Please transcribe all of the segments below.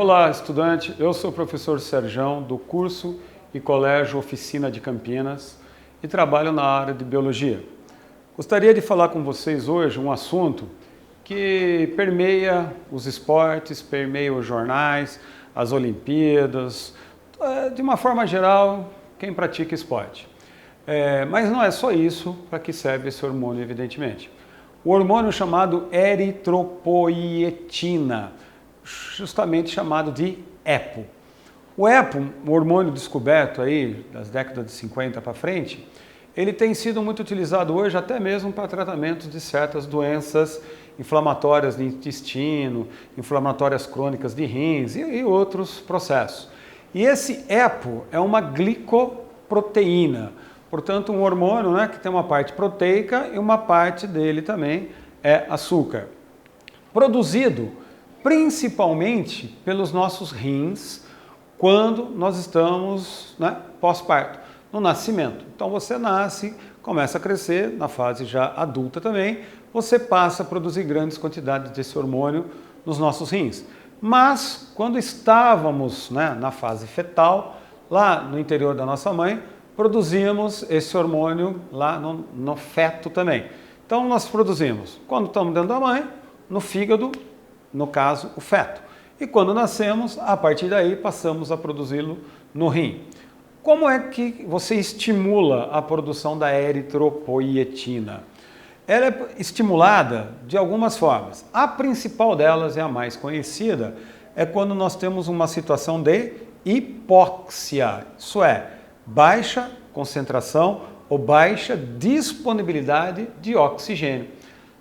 Olá, estudante. Eu sou o professor Serjão, do curso e colégio Oficina de Campinas e trabalho na área de Biologia. Gostaria de falar com vocês hoje um assunto que permeia os esportes, permeia os jornais, as Olimpíadas, de uma forma geral, quem pratica esporte. Mas não é só isso para que serve esse hormônio, evidentemente. O hormônio chamado eritropoietina, justamente chamado de EPO. O EPO, o hormônio descoberto aí das décadas de 50 para frente, ele tem sido muito utilizado hoje até mesmo para tratamento de certas doenças inflamatórias do intestino, inflamatórias crônicas de rins e outros processos. E esse EPO é uma glicoproteína, portanto um hormônio, né, que tem uma parte proteica e uma parte dele também é açúcar. Produzido principalmente pelos nossos rins quando nós estamos, né, pós-parto, no nascimento. Então você nasce, começa a crescer, na fase já adulta também, você passa a produzir grandes quantidades desse hormônio nos nossos rins. Mas quando estávamos, né, na fase fetal, lá no interior da nossa mãe, produzimos esse hormônio lá no feto também. Então nós produzimos, quando estamos dentro da mãe, no fígado, no caso, o feto. E quando nascemos, a partir daí passamos a produzi-lo no rim. Como é que você estimula a produção da eritropoietina? Ela é estimulada de algumas formas. A principal delas, é a mais conhecida, é quando nós temos uma situação de hipóxia, isso é, baixa concentração ou baixa disponibilidade de oxigênio.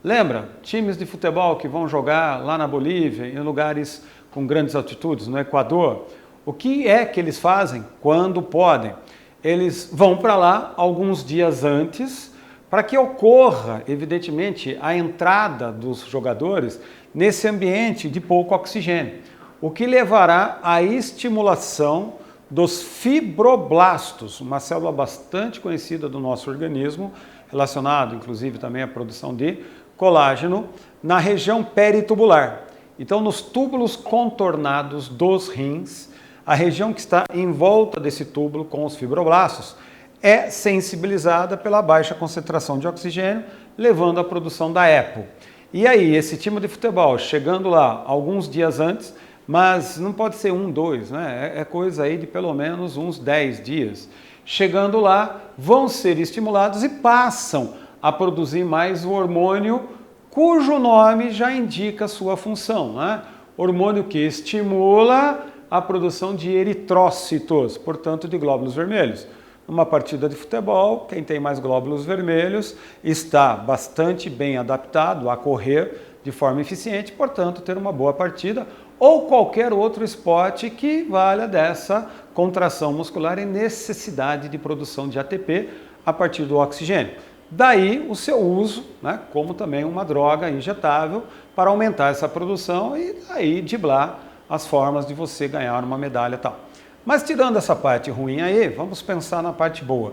Lembra, times de futebol que vão jogar lá na Bolívia, em lugares com grandes altitudes, no Equador, o que é que eles fazem quando podem? Eles vão para lá alguns dias antes, para que ocorra, evidentemente, a entrada dos jogadores nesse ambiente de pouco oxigênio, o que levará à estimulação dos fibroblastos, uma célula bastante conhecida do nosso organismo, relacionado inclusive também à produção de colágeno, na região peritubular. Então, nos túbulos contornados dos rins, a região que está em volta desse túbulo com os fibroblastos é sensibilizada pela baixa concentração de oxigênio, levando à produção da EPO. E aí, esse time de futebol chegando lá alguns dias antes, mas não pode ser 1, 2, né? É coisa aí de pelo menos uns 10 dias. Chegando lá, vão ser estimulados e passam a produzir mais o hormônio cujo nome já indica a sua função, né? Hormônio que estimula a produção de eritrócitos, portanto de glóbulos vermelhos. Numa partida de futebol, quem tem mais glóbulos vermelhos está bastante bem adaptado a correr de forma eficiente, portanto ter uma boa partida, ou qualquer outro esporte que valha dessa contração muscular e necessidade de produção de ATP a partir do oxigênio. Daí o seu uso, né, como também uma droga injetável para aumentar essa produção e aí driblar as formas de você ganhar uma medalha e tal. Mas tirando essa parte ruim aí, vamos pensar na parte boa.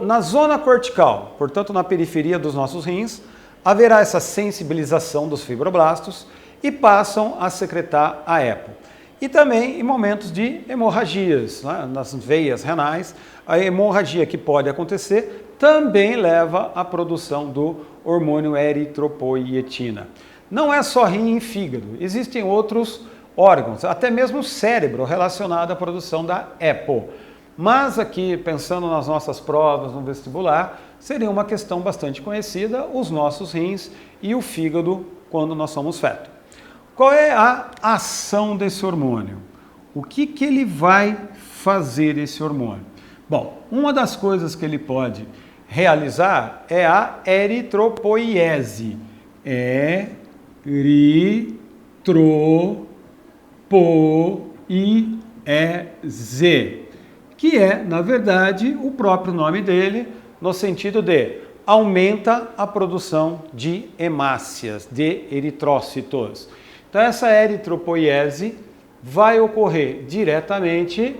Na zona cortical, portanto na periferia dos nossos rins, haverá essa sensibilização dos fibroblastos e passam a secretar a EPO. E também em momentos de hemorragias, né, nas veias renais, a hemorragia que pode acontecer também leva à produção do hormônio eritropoietina. Não é só rim e fígado, existem outros órgãos, até mesmo o cérebro relacionado à produção da EPO. Mas aqui, pensando nas nossas provas no vestibular, seria uma questão bastante conhecida, os nossos rins e o fígado quando nós somos feto. Qual é a ação desse hormônio? O que ele vai fazer esse hormônio? Bom, uma das coisas que ele pode realizar é a eritropoiese. Eritropoiese, que é, na verdade, o próprio nome dele, no sentido de aumenta a produção de hemácias, de eritrócitos. Então, essa eritropoiese vai ocorrer diretamente,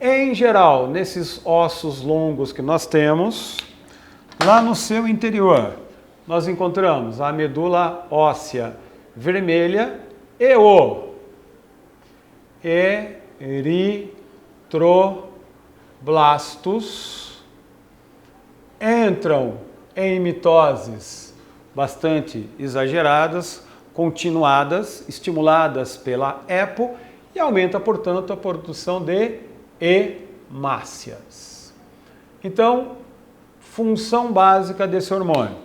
em geral, nesses ossos longos que nós temos, lá no seu interior. Nós encontramos a medula óssea vermelha e o eritroblastos entram em mitoses bastante exageradas, continuadas, estimuladas pela EPO e aumenta, portanto, a produção de hemácias. Então, função básica desse hormônio.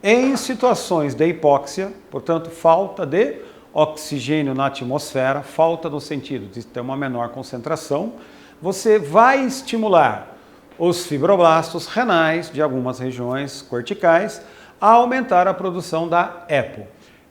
Em situações de hipóxia, portanto, falta de oxigênio na atmosfera, falta no sentido de ter uma menor concentração, você vai estimular os fibroblastos renais de algumas regiões corticais a aumentar a produção da EPO.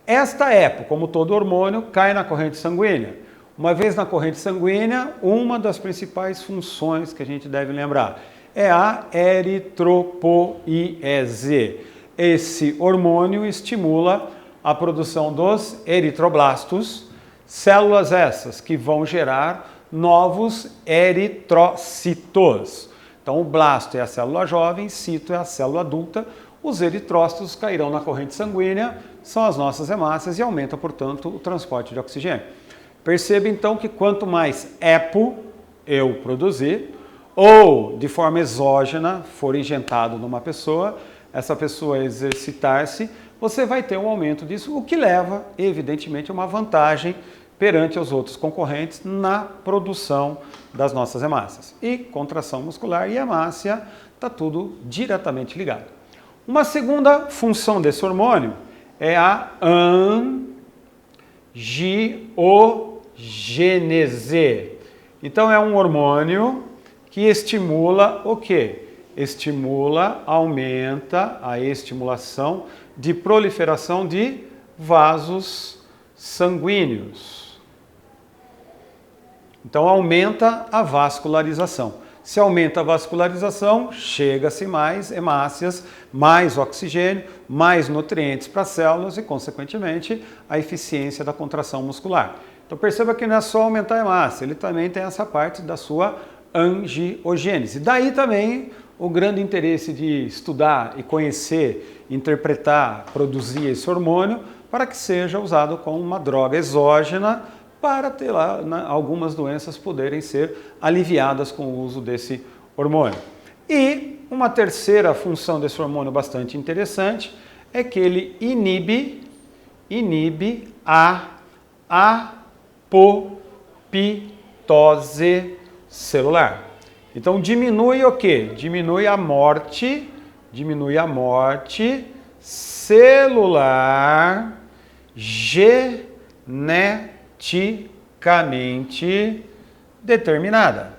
Esta EPO, como todo hormônio, cai na corrente sanguínea. Uma vez na corrente sanguínea, uma das principais funções que a gente deve lembrar é a eritropoiese. Esse hormônio estimula a produção dos eritroblastos, células essas que vão gerar novos eritrócitos. Então, o blasto é a célula jovem, cito é a célula adulta. Os eritrócitos cairão na corrente sanguínea, são as nossas hemácias e aumenta, portanto, o transporte de oxigênio. Perceba, então, que quanto mais EPO eu produzir, ou de forma exógena for injetado numa pessoa, essa pessoa exercitar-se, você vai ter um aumento disso, o que leva, evidentemente, a uma vantagem perante os outros concorrentes na produção das nossas hemácias. E contração muscular e hemácia, está tudo diretamente ligado. Uma segunda função desse hormônio é a angiogênese. Então é um hormônio que estimula o quê? Aumenta a estimulação de proliferação de vasos sanguíneos. Então aumenta a vascularização. Se aumenta a vascularização, chega-se mais hemácias, mais oxigênio, mais nutrientes para as células e, consequentemente, a eficiência da contração muscular. Então perceba que não é só aumentar a hemácia, ele também tem essa parte da sua angiogênese. Daí também o grande interesse de estudar e conhecer, interpretar, produzir esse hormônio para que seja usado como uma droga exógena para ter lá algumas doenças poderem ser aliviadas com o uso desse hormônio. E uma terceira função desse hormônio bastante interessante é que ele inibe a apoptose celular. Então diminui o quê? Diminui a morte celular geneticamente determinada.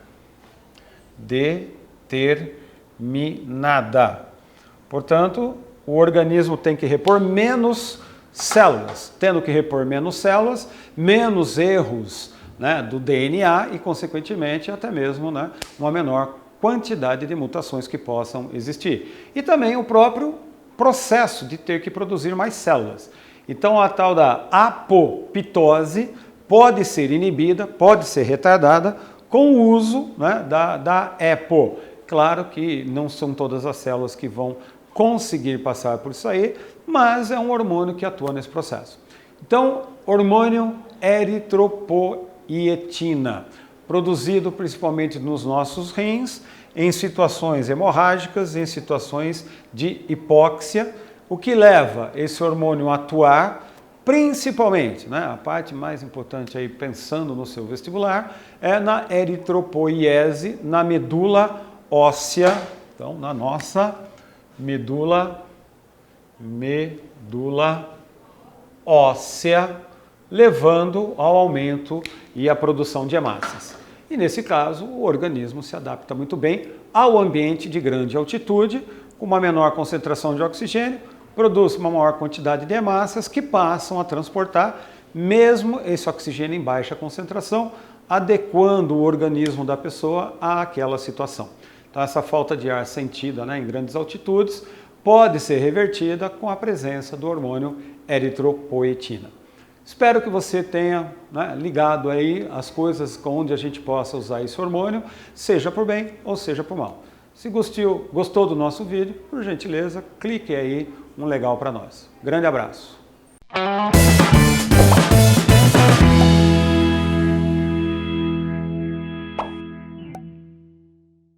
Portanto, o organismo tem que repor menos células. Tendo que repor menos células, menos erros, né, do DNA e, consequentemente, até mesmo, né, uma menor quantidade de mutações que possam existir. E também o próprio processo de ter que produzir mais células. Então, a tal da apoptose pode ser inibida, pode ser retardada com o uso, né, da EPO. Claro que não são todas as células que vão conseguir passar por isso aí, mas é um hormônio que atua nesse processo. Então, hormônio eritropoietina, produzido principalmente nos nossos rins, em situações hemorrágicas, em situações de hipóxia, o que leva esse hormônio a atuar principalmente, né, a parte mais importante aí, pensando no seu vestibular, é na eritropoiese, na medula óssea, então na nossa medula óssea, levando ao aumento e à produção de hemácias. E nesse caso, o organismo se adapta muito bem ao ambiente de grande altitude, com uma menor concentração de oxigênio, produz uma maior quantidade de hemácias que passam a transportar mesmo esse oxigênio em baixa concentração, adequando o organismo da pessoa àquela situação. Então essa falta de ar sentida, né, em grandes altitudes pode ser revertida com a presença do hormônio eritropoietina. Espero que você tenha, né, ligado aí as coisas onde a gente possa usar esse hormônio, seja por bem ou seja por mal. Se gostou do nosso vídeo, por gentileza, clique aí um legal para nós. Grande abraço!